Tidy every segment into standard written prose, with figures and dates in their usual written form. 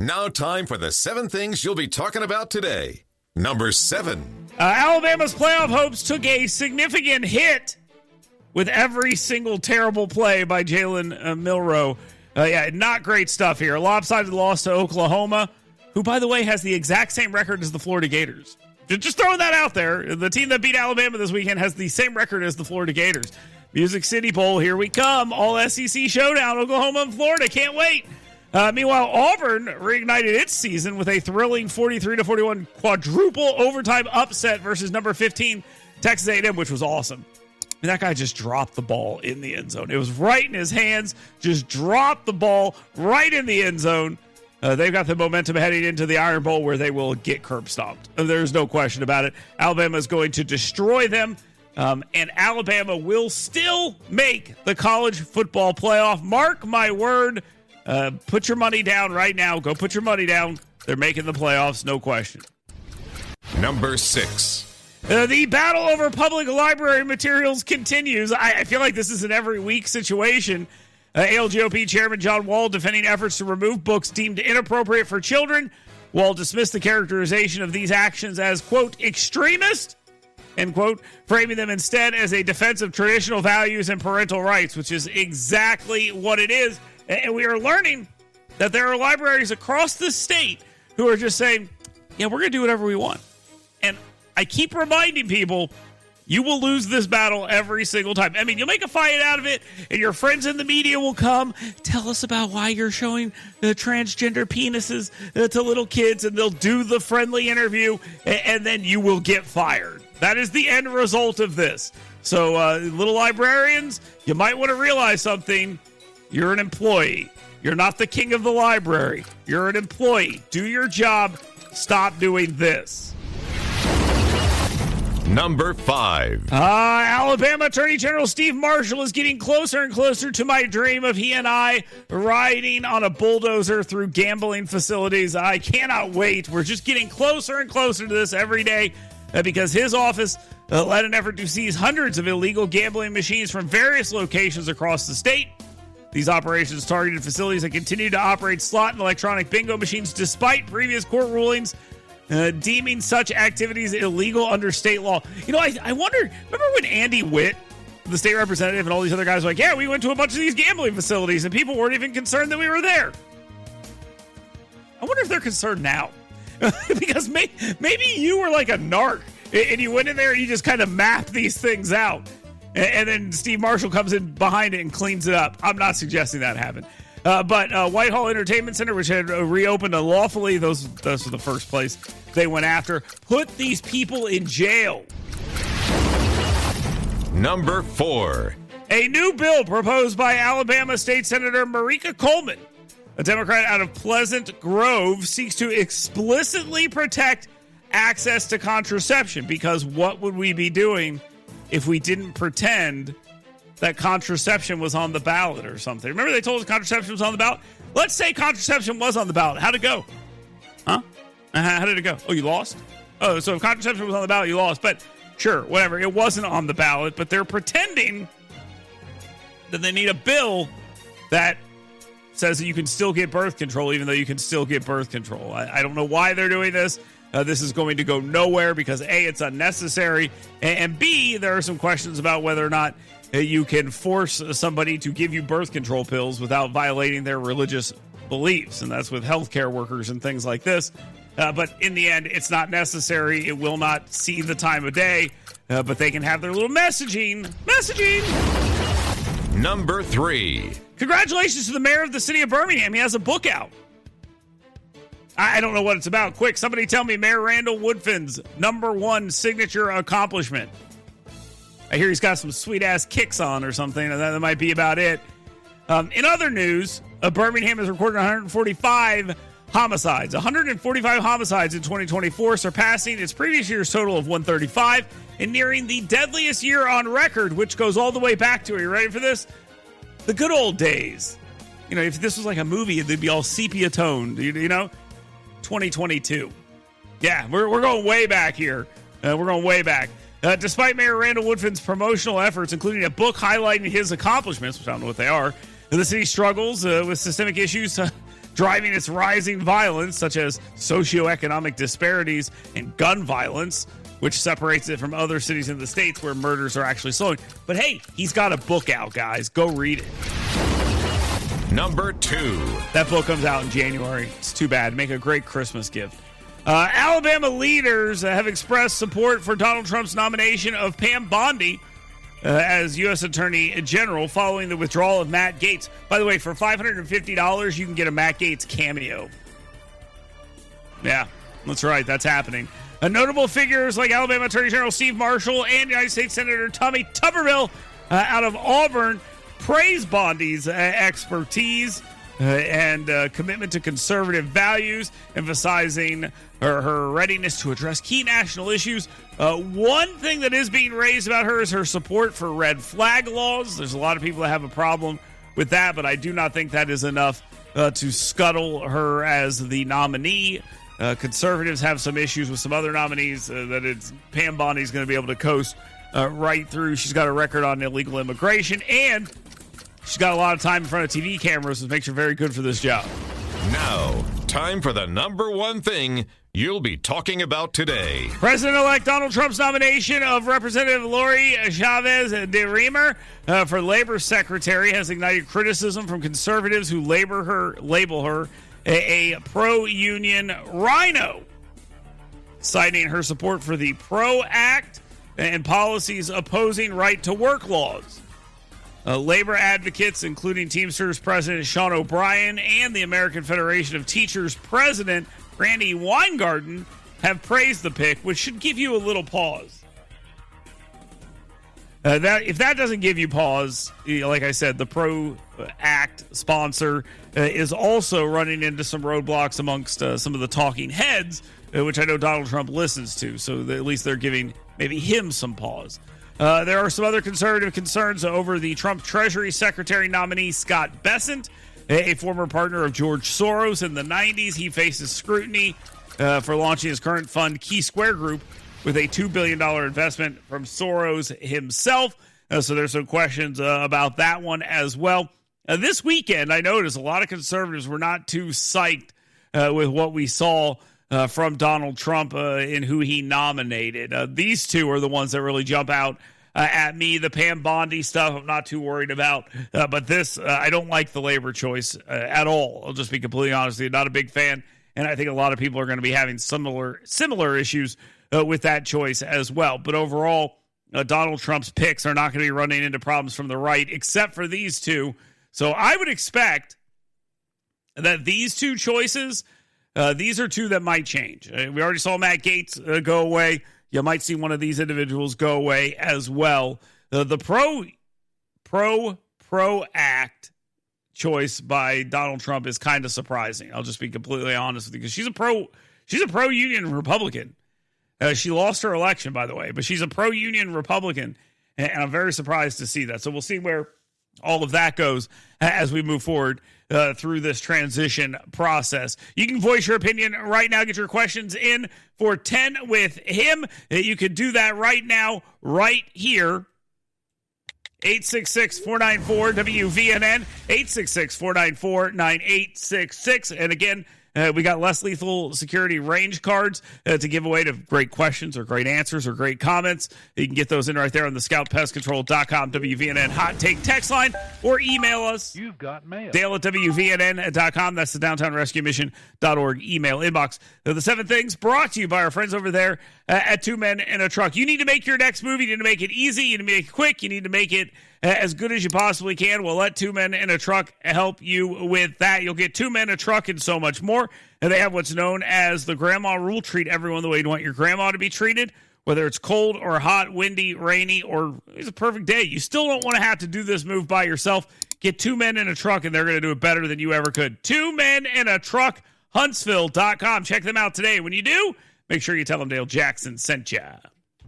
Now time for the 7 things you'll be talking about today. Number 7. Alabama's playoff hopes took a significant hit with every single terrible play by Jalen Milroe. Not great stuff here. A lopsided loss to Oklahoma, who, by the way, has the exact same record as the Florida Gators. Just throwing that out there. The team that beat Alabama this weekend has the same record as the Florida Gators. Music City Bowl, here we come. All SEC showdown, Oklahoma and Florida. Can't wait. Meanwhile, Auburn reignited its season with a thrilling 43-41 quadruple overtime upset versus number 15 Texas A&M, which was awesome. And that guy just dropped the ball in the end zone. It was right in his hands, just dropped the ball right in the end zone. They've got the momentum heading into the Iron Bowl where they will get curb stomped. There's no question about it. Alabama is going to destroy them, and Alabama will still make the college football playoff. Mark my word. Put your money down right now. Go put your money down. They're making the playoffs, no question. Number 6. The battle over public library materials continues. I feel like this is an every week situation. ALGOP Chairman John Wall defending efforts to remove books deemed inappropriate for children. Wall dismissed the characterization of these actions as, quote, extremist, end quote, framing them instead as a defense of traditional values and parental rights, which is exactly what it is. And we are learning that there are libraries across the state who are just saying, yeah, we're going to do whatever we want. And I keep reminding people, you will lose this battle every single time. I mean, you'll make a fight out of it, and your friends in the media will come, tell us about why you're showing the transgender penises to little kids, and they'll do the friendly interview, and then you will get fired. That is the end result of this. So, little librarians, you might want to realize something. You're an employee. You're not the king of the library. You're an employee. Do your job. Stop doing this. Number 5. Alabama Attorney General Steve Marshall is getting closer and closer to my dream of he and I riding on a bulldozer through gambling facilities. I cannot wait. We're just getting closer and closer to this every day because his office led an effort to seize hundreds of illegal gambling machines from various locations across the state. These operations targeted facilities that continue to operate slot and electronic bingo machines despite previous court rulings deeming such activities illegal under state law. You know, I wonder, remember when Andy Witt, the state representative, and all these other guys were like, yeah, we went to a bunch of these gambling facilities and people weren't even concerned that we were there. I wonder if they're concerned now. Because maybe you were like a narc and you went in there and you just kind of mapped these things out. And then Steve Marshall comes in behind it and cleans it up. I'm not suggesting that happened. But Whitehall Entertainment Center, which had reopened unlawfully, those were the first place they went after. Put these people in jail. Number 4. A new bill proposed by Alabama State Senator Marika Coleman, a Democrat out of Pleasant Grove, seeks to explicitly protect access to contraception. Because what would we be doing if we didn't pretend that contraception was on the ballot or something? Remember they told us contraception was on the ballot? Let's say contraception was on the ballot. How'd it go? Huh? How did it go? Oh, you lost? Oh, so if contraception was on the ballot, you lost. But sure, whatever. It wasn't on the ballot, but they're pretending that they need a bill that says that you can still get birth control, even though you can still get birth control. I don't know why they're doing this. This is going to go nowhere because A, it's unnecessary, and B, there are some questions about whether or not you can force somebody to give you birth control pills without violating their religious beliefs, and that's with healthcare workers and things like this. But in the end, it's not necessary. It will not see the time of day, but they can have their little messaging. Number 3. Congratulations to the mayor of the city of Birmingham. He has a book out. I don't know what it's about. Quick, somebody tell me Mayor Randall Woodfin's #1 signature accomplishment. I hear he's got some sweet-ass kicks on or something, and that might be about it. In other news, Birmingham has recorded 145 homicides. 145 homicides in 2024, surpassing its previous year's total of 135 and nearing the deadliest year on record, which goes all the way back to, are you ready for this? The good old days. You know, if this was like a movie, they'd be all sepia-toned, you know? 2022. Yeah, we're going way back here. We're going way back. Despite Mayor Randall Woodfin's promotional efforts, including a book highlighting his accomplishments, which I don't know what they are, the city struggles with systemic issues driving its rising violence, such as socioeconomic disparities and gun violence, which separates it from other cities in the states where murders are actually slowing. But hey, he's got a book out, guys. Go read it. Number 2. That book comes out in January. It's too bad. Make a great Christmas gift. Alabama leaders have expressed support for Donald Trump's nomination of Pam Bondi as U.S. Attorney General following the withdrawal of Matt Gaetz. By the way, for $550, you can get a Matt Gaetz cameo. Yeah, that's right. That's happening. Notable figures like Alabama Attorney General Steve Marshall and United States Senator Tommy Tuberville out of Auburn praise Bondi's expertise and commitment to conservative values, emphasizing her readiness to address key national issues. One thing that is being raised about her is her support for red flag laws. There's a lot of people that have a problem with that, but I do not think that is enough to scuttle her as the nominee. Conservatives have some issues with some other nominees that Pam Bondi's going to be able to coast right through. She's got a record on illegal immigration, and she's got a lot of time in front of TV cameras, which makes her very good for this job. Now, time for the number 1 thing you'll be talking about today. President-elect Donald Trump's nomination of Representative Lori Chavez de Reamer for Labor Secretary has ignited criticism from conservatives who label her a pro-union rhino, citing her support for the PRO Act and policies opposing right-to-work laws. Labor advocates, including Teamsters President Sean O'Brien and the American Federation of Teachers President Randy Weingarten, have praised the pick, which should give you a little pause. If that doesn't give you pause, like I said, the PRO Act sponsor is also running into some roadblocks amongst some of the talking heads, which I know Donald Trump listens to, so at least they're giving maybe him some pause. There are some other conservative concerns over the Trump Treasury Secretary nominee, Scott Bessent, a former partner of George Soros in the 90s. He faces scrutiny for launching his current fund, Key Square Group, with a $2 billion investment from Soros himself. So there's some questions about that one as well. This weekend, I noticed a lot of conservatives were not too psyched with what we saw from Donald Trump in who he nominated. These two are the ones that really jump out at me. The Pam Bondi stuff, I'm not too worried about. But this, I don't like the labor choice at all. I'll just be completely honest with you. Not a big fan. And I think a lot of people are going to be having similar issues with that choice as well. But overall, Donald Trump's picks are not going to be running into problems from the right, except for these two. So I would expect that these two choices, these are two that might change. We already saw Matt Gaetz go away. You might see one of these individuals go away as well. The PRO Act choice by Donald Trump is kind of surprising. I'll just be completely honest with you, because she's a pro-union Republican. She lost her election, by the way, but she's a pro-union Republican, and I'm very surprised to see that. So we'll see where all of that goes as we move forward through this transition process. You can voice your opinion right now. Get your questions in for 10 with him. You can do that right now, right here. 866-494-WVNN, 866-494-9866. And again, we got less lethal security range cards to give away to great questions or great answers or great comments. You can get those in right there on the scoutpestcontrol.com WVNN hot take text line, or email us. You've got mail. Dale at WVNN.com. That's the Downtown Rescue Mission.org email inbox. The 7 things brought to you by our friends over there at Two Men in a Truck. You need to make your next move. You need to make it easy. You need to make it quick. You need to make it as good as you possibly can. Well, let Two Men in a Truck help you with that. You'll get 2 men, a truck, and so much more. And they have what's known as the grandma rule. Treat everyone the way you want your grandma to be treated, whether it's cold or hot, windy, rainy, or it's a perfect day. You still don't want to have to do this move by yourself. Get 2 men in a truck, and they're going to do it better than you ever could. 2 Men in a Truck, Huntsville.com. Check them out today. When you do, make sure you tell them Dale Jackson sent you.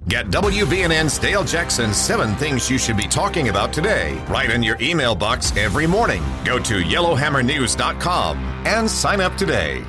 Get WVNN's Dale Jackson's 7 things you should be talking about today right in your email box every morning. Go to yellowhammernews.com and sign up today.